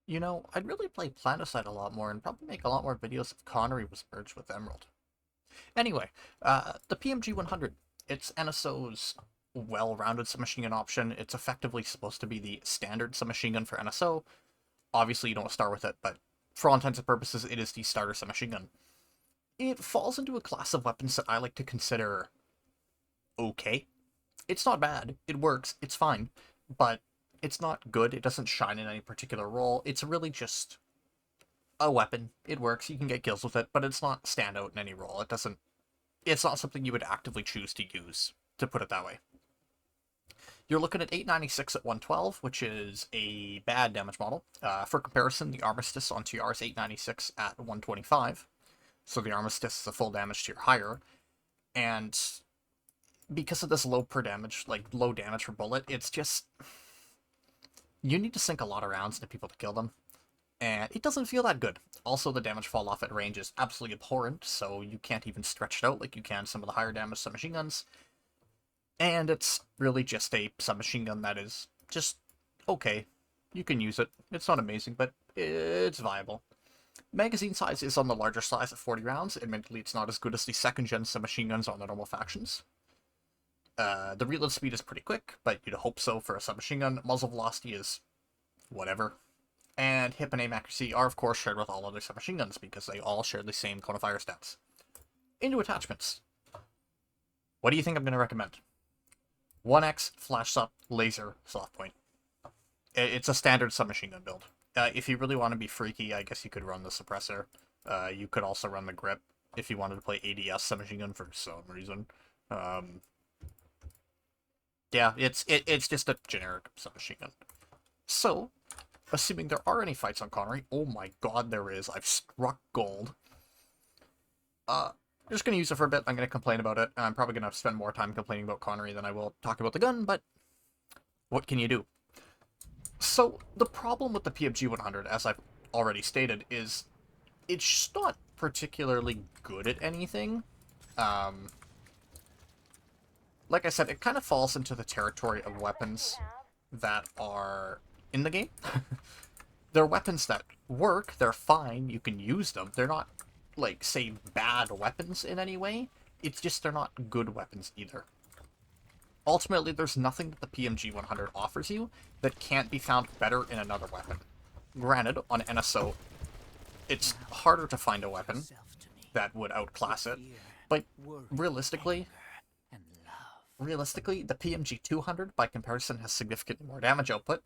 You know, I'd really play Planocide a lot more and probably make a lot more videos if Connery was merged with Emerald. Anyway, the PMG-100. It's NSO's well-rounded submachine gun option. It's effectively supposed to be the standard submachine gun for NSO. Obviously, you don't start with it, but for all intents and purposes, it is the starter submachine gun. It falls into a class of weapons that I like to consider okay. It's not bad. It works. It's fine. But it's not good. It doesn't shine in any particular role. It's really just a weapon. It works. You can get kills with it, but it's not standout in any role. It doesn't. It's not something you would actively choose to use, to put it that way. You're looking at 896 at 112, which is a bad damage model. For comparison, the Armistice on TR is 896 at 125, so the Armistice is a full damage tier higher, and because of this low per damage, like low damage per bullet, it's just you need to sink a lot of rounds into people to kill them, and it doesn't feel that good. Also, the damage fall off at range is absolutely abhorrent, so you can't even stretch it out like you can some of the higher damage submachine guns. And it's really just a submachine gun that is just okay. You can use it. It's not amazing, but it's viable. Magazine size is on the larger size at 40 rounds. Admittedly, it's not as good as the second-gen submachine guns on the normal factions. The reload speed is pretty quick, but you'd hope so for a submachine gun. Muzzle velocity is whatever. And hip and aim accuracy are, of course, shared with all other submachine guns because they all share the same cone of fire stats. Into attachments. What do you think I'm going to recommend? 1x, flash up, laser, soft point. It's a standard submachine gun build. If you really want to be freaky, I guess you could run the suppressor. You could also run the grip if you wanted to play ADS submachine gun for some reason. Yeah, it's just a generic submachine gun. So, assuming there are any fights on Connery, oh my god, there is. I've struck gold. I'm just going to use it for a bit. I'm going to complain about it. I'm probably going to spend more time complaining about Connery than I will talk about the gun, but what can you do? So, the problem with the PMG-100, as I've already stated, is it's just not particularly good at anything. Like I said, it kind of falls into the territory of weapons that are in the game. They're weapons that work, they're fine, you can use them. They're not, like, say, bad weapons in any way. It's just they're not good weapons either. Ultimately, there's nothing that the PMG-100 offers you that can't be found better in another weapon. Granted, on NSO, it's harder to find a weapon that would outclass it, but realistically, the PMG-200, by comparison, has significantly more damage output,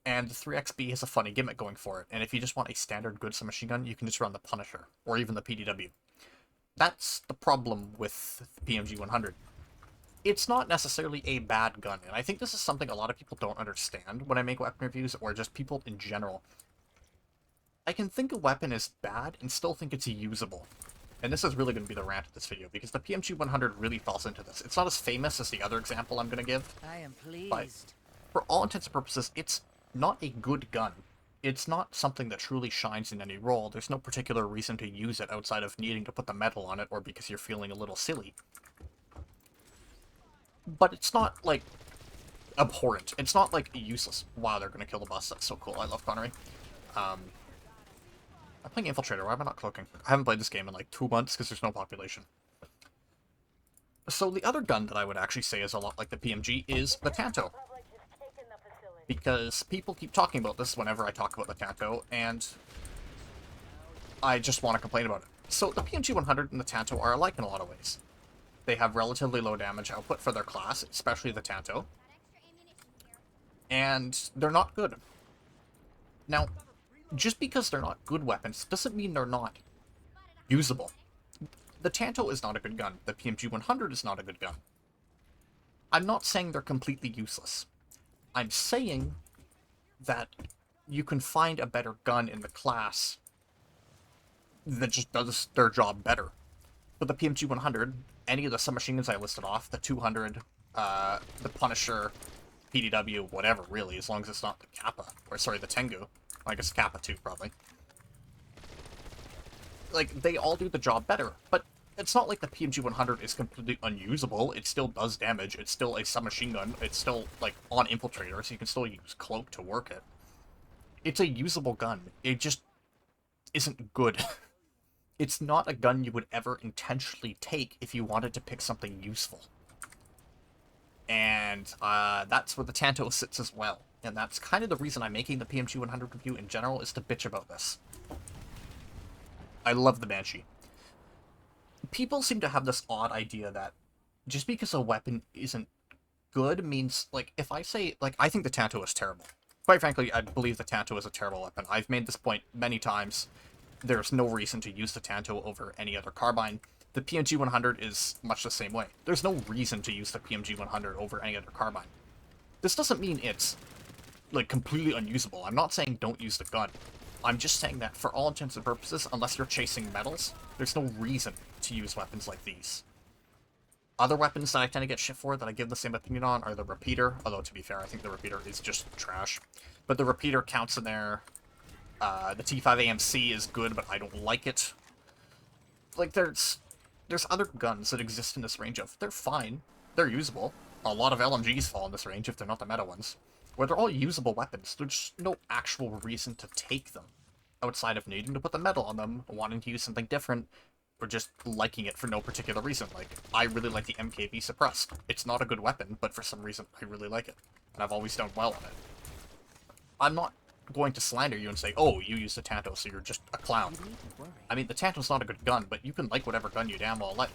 and the 3XB has a funny gimmick going for it, and if you just want a standard good submachine gun, you can just run the Punisher, or even the PDW. That's the problem with the PMG-100. It's not necessarily a bad gun, and I think this is something a lot of people don't understand when I make weapon reviews, or just people in general. I can think a weapon is bad and still think it's usable. And this is really going to be the rant of this video, because the PMG-100 really falls into this. It's not as famous as the other example I'm going to give, I am pleased. but for all intents and purposes, it's not a good gun. It's not something that truly shines in any role. There's no particular reason to use it outside of needing to put the metal on it, or because you're feeling a little silly. But it's not, like, abhorrent. It's not, like, useless. Wow, they're going to kill the boss. That's so cool. I love Connery. I'm playing Infiltrator. Why am I not cloaking? I haven't played this game in, like, 2 months because there's no population. So the other gun that I would actually say is a lot like the PMG is the Tanto. Because people keep talking about this whenever I talk about the Tanto, and I just want to complain about it. So the PMG-100 and the Tanto are alike in a lot of ways. They have relatively low damage output for their class, especially the Tanto. And they're not good. Now, just because they're not good weapons doesn't mean they're not usable. The Tanto is not a good gun. The PMG-100 is not a good gun. I'm not saying they're completely useless. I'm saying that you can find a better gun in the class that just does their job better. But the PMG-100, any of the submachine guns I listed off, the 200, the Punisher, PDW, whatever, really, as long as it's not the Kappa, or sorry, the Tengu. I guess Kappa too, probably. Like, they all do the job better, but it's not like the PMG-100 is completely unusable. It still does damage. It's still a submachine gun. It's still, like, on Infiltrator, so you can still use Cloak to work it. It's a usable gun. It just isn't good. It's not a gun you would ever intentionally take if you wanted to pick something useful. And that's where the Tanto sits as well. And that's kind of the reason I'm making the PMG-100 review in general, is to bitch about this. I love the Banshee. People seem to have this odd idea that just because a weapon isn't good means, like, if I say, like, I think the Tanto is terrible. Quite frankly, I believe the Tanto is a terrible weapon. I've made this point many times. There's no reason to use the Tanto over any other carbine. The PMG-100 is much the same way. There's no reason to use the PMG-100 over any other carbine. This doesn't mean it's, like, completely unusable. I'm not saying don't use the gun. I'm just saying that for all intents and purposes, unless you're chasing medals, there's no reason to use weapons like these. Other weapons that I tend to get shit for that I give the same opinion on are the repeater, although to be fair, I think the repeater is just trash. But the repeater counts in there. The T5 AMC is good, but I don't like it. Like, there's other guns that exist in this range of, they're fine, they're usable. A lot of LMGs fall in this range if they're not the meta ones. Where they're all usable weapons, there's no actual reason to take them, outside of needing to put the metal on them, wanting to use something different, or just liking it for no particular reason. Like, I really like the MKV Suppressed. It's not a good weapon, but for some reason I really like it, and I've always done well on it. I'm not going to slander you and say, oh, you use the Tanto, so you're just a clown. I mean, the Tanto's not a good gun, but you can like whatever gun you damn well like.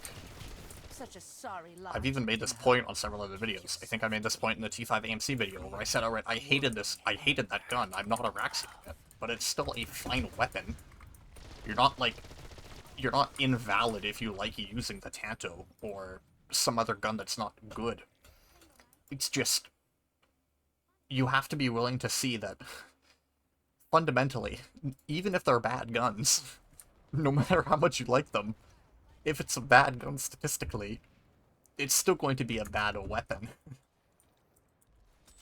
Such a sorry lot. I've even made this point on several other videos. I think I made this point in the T5 AMC video, where I said, alright, I hated that gun. I'm not a Raxi yet, but it's still a fine weapon. You're not invalid if you like using the Tanto, or some other gun that's not good. It's just, you have to be willing to see that, fundamentally, even if they're bad guns, no matter how much you like them, if it's a bad gun statistically, it's still going to be a bad weapon.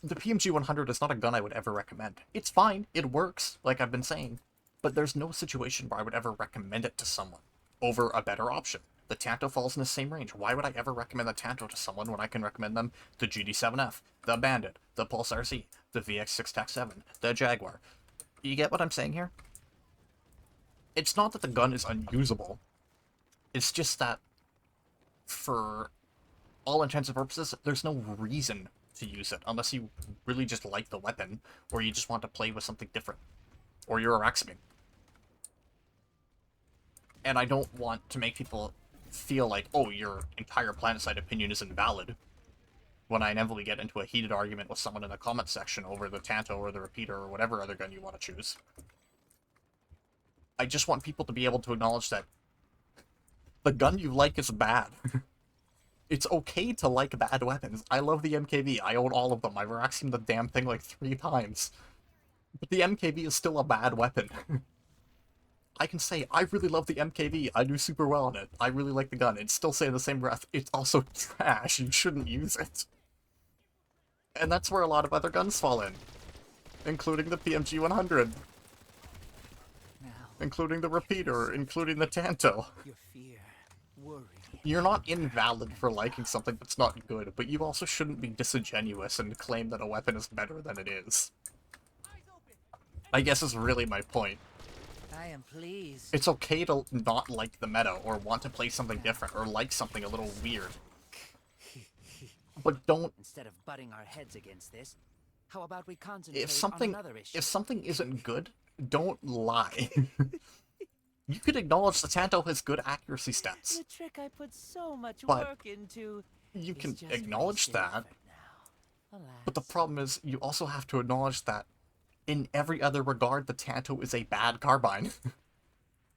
The PMG-100 is not a gun I would ever recommend. It's fine, it works, like I've been saying, but there's no situation where I would ever recommend it to someone over a better option. The Tanto falls in the same range. Why would I ever recommend the Tanto to someone when I can recommend them the GD7F, the Bandit, the Pulse RC, the VX6 TAC-7, the Jaguar? You get what I'm saying here? It's not that the gun is unusable. It's just that, for all intents and purposes, there's no reason to use it, unless you really just like the weapon, or you just want to play with something different, or you're a Raxman. And I don't want to make people feel like, oh, your entire PlanetSide opinion is invalid, when I inevitably get into a heated argument with someone in the comment section over the Tanto or the Repeater or whatever other gun you want to choose. I just want people to be able to acknowledge that the gun you like is bad. It's okay to like bad weapons. I love the MKV. I own all of them. I've raxed the damn thing like 3 times. But the MKV is still a bad weapon. I can say, I really love the MKV. I do super well on it. I really like the gun. And still say in the same breath, it's also trash. You shouldn't use it. And that's where a lot of other guns fall in. Including the PMG-100. Including the Repeater. Including the Tanto. Your fear, worry. You're not invalid for liking something that's not good, but you also shouldn't be disingenuous and claim that a weapon is better than it is. I guess is really my point. I am pleased. It's okay to not like the meta, or want to play something different, or like something a little weird. But don't... Instead of butting our heads against this, how about we concentrate on another issue? If something isn't good, don't lie. You could acknowledge the Tanto has good accuracy stats. The trick I put so much But work into. You can acknowledge that. But the problem is, you also have to acknowledge that in every other regard, the Tanto is a bad carbine.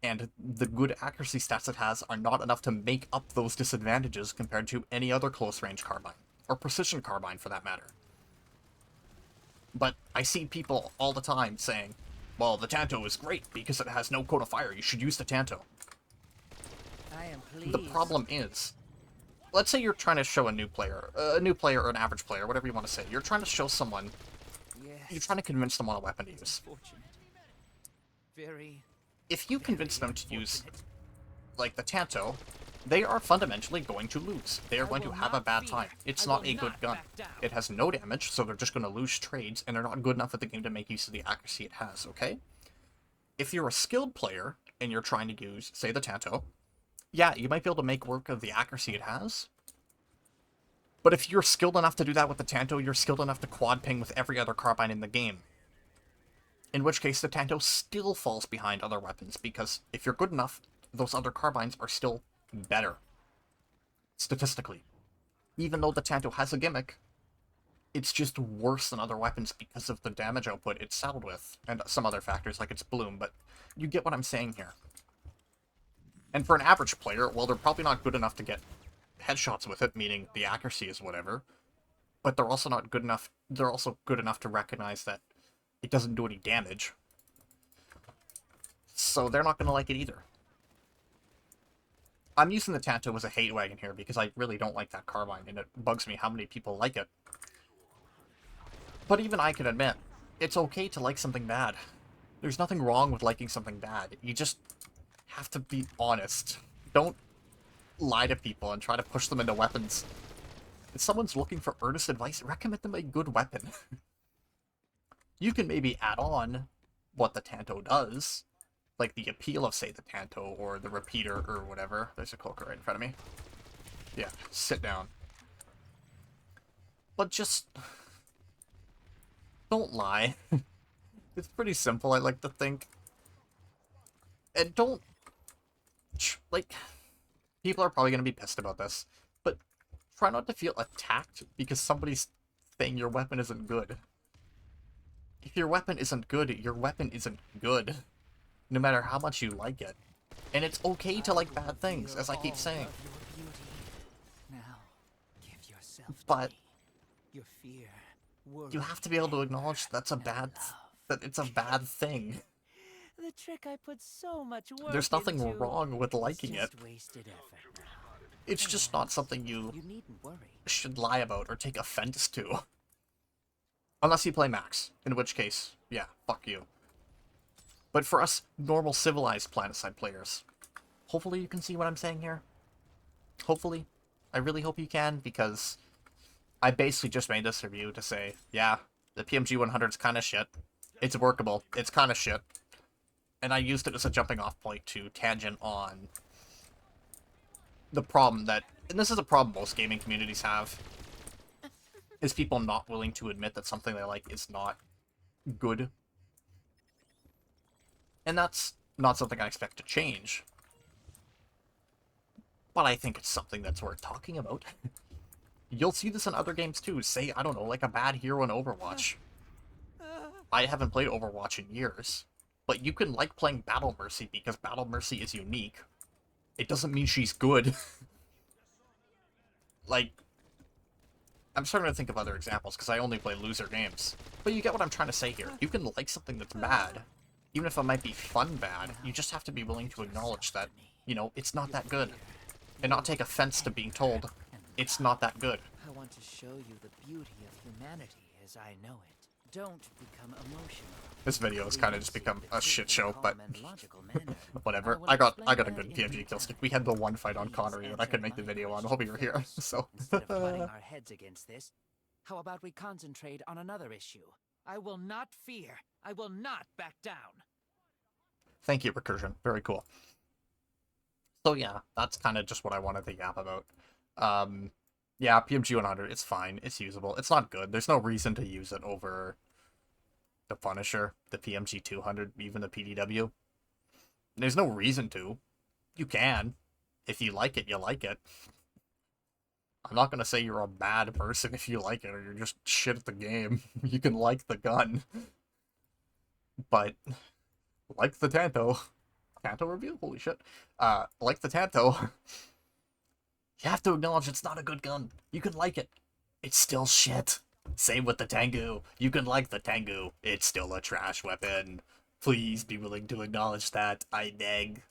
And the good accuracy stats it has are not enough to make up those disadvantages compared to any other close-range carbine. Or precision carbine, for that matter. But I see people all the time saying, well, the Tanto is great because it has no cone of fire. You should use the Tanto. I am pleased. The problem is, let's say you're trying to show a new player or an average player, whatever you want to say. You're trying to show someone, you're trying to convince them on a weapon to use. Very. If you convince them to use, like, the Tanto, they are fundamentally going to lose. They are going to have a bad time. It's not a good gun. It has no damage, so they're just going to lose trades, and they're not good enough at the game to make use of the accuracy it has, okay? If you're a skilled player, and you're trying to use, say, the Tanto, yeah, you might be able to make work of the accuracy it has, but if you're skilled enough to do that with the Tanto, you're skilled enough to quad ping with every other carbine in the game. In which case, the Tanto still falls behind other weapons, because if you're good enough, those other carbines are still better. Statistically. Even though the Tanto has a gimmick, it's just worse than other weapons because of the damage output it's saddled with, and some other factors like its bloom, but you get what I'm saying here. And for an average player, well, they're probably not good enough to get headshots with it, meaning the accuracy is whatever, but they're also not good enough, they're also good enough to recognize that it doesn't do any damage. So they're not going to like it either. I'm using the Tanto as a hate wagon here because I really don't like that carbine, and it bugs me how many people like it. But even I can admit, it's okay to like something bad. There's nothing wrong with liking something bad. You just have to be honest. Don't lie to people and try to push them into weapons. If someone's looking for earnest advice, recommend them a good weapon. You can maybe add on what the Tanto does, like the appeal of, say, the Tanto or the repeater or whatever. There's a cloaker right in front of me. Yeah, sit down. But just don't lie. It's pretty simple, I like to think. And don't, like, people are probably going to be pissed about this, but try not to feel attacked because somebody's saying your weapon isn't good. If your weapon isn't good, your weapon isn't good. No matter how much you like it. And it's okay to like bad things, as I keep saying. But you have to be able to acknowledge that's a bad, that it's a bad thing. The trick I put so much work There's nothing into. wrong with liking it. Wasted effort now. It's just not something you needn't worry. should lie about or take offense to. Unless you play Max, in which case, yeah, fuck you. But for us normal civilized planetside players, hopefully you can see what I'm saying here. Hopefully. I really hope you can, because I basically just made this review to say, yeah, the PMG-100 is kind of shit. It's workable. It's kind of shit. And I used it as a jumping off point to tangent on the problem that, and this is a problem most gaming communities have, is people not willing to admit that something they like is not good. And that's not something I expect to change. But I think it's something that's worth talking about. You'll see this in other games too. Say, I don't know, like a bad hero in Overwatch. I haven't played Overwatch in years. But you can like playing Battle Mercy because Battle Mercy is unique. It doesn't mean she's good. Like, I'm starting to think of other examples because I only play loser games. But you get what I'm trying to say here. You can like something that's bad. Even if it might be fun bad, you just have to be willing to acknowledge that, you know, it's not that good. And not take offense to being told it's not that good. I want to show you the beauty of humanity as I know it. Don't become emotional. This video has kind of just become a shit show, but whatever. I got a good PMG kill stick. We had the one fight on Connery that I could make the video on while we were here, so. Instead of butting our heads against this, how about we concentrate on another issue? I will not fear. I will not back down. Thank you, Recursion. Very cool. So yeah, that's kind of just what I wanted to yap about. Yeah, PMG-100, it's fine. It's usable. It's not good. There's no reason to use it over the Punisher, the PMG-200, even the PDW. There's no reason to. You can. If you like it, you like it. I'm not going to say you're a bad person if you like it, or you're just shit at the game. You can like the gun. But, like the Tanto. Tanto review? Holy shit. Like the Tanto. You have to acknowledge it's not a good gun. You can like it. It's still shit. Same with the Tengu. You can like the Tengu. It's still a trash weapon. Please be willing to acknowledge that. I beg.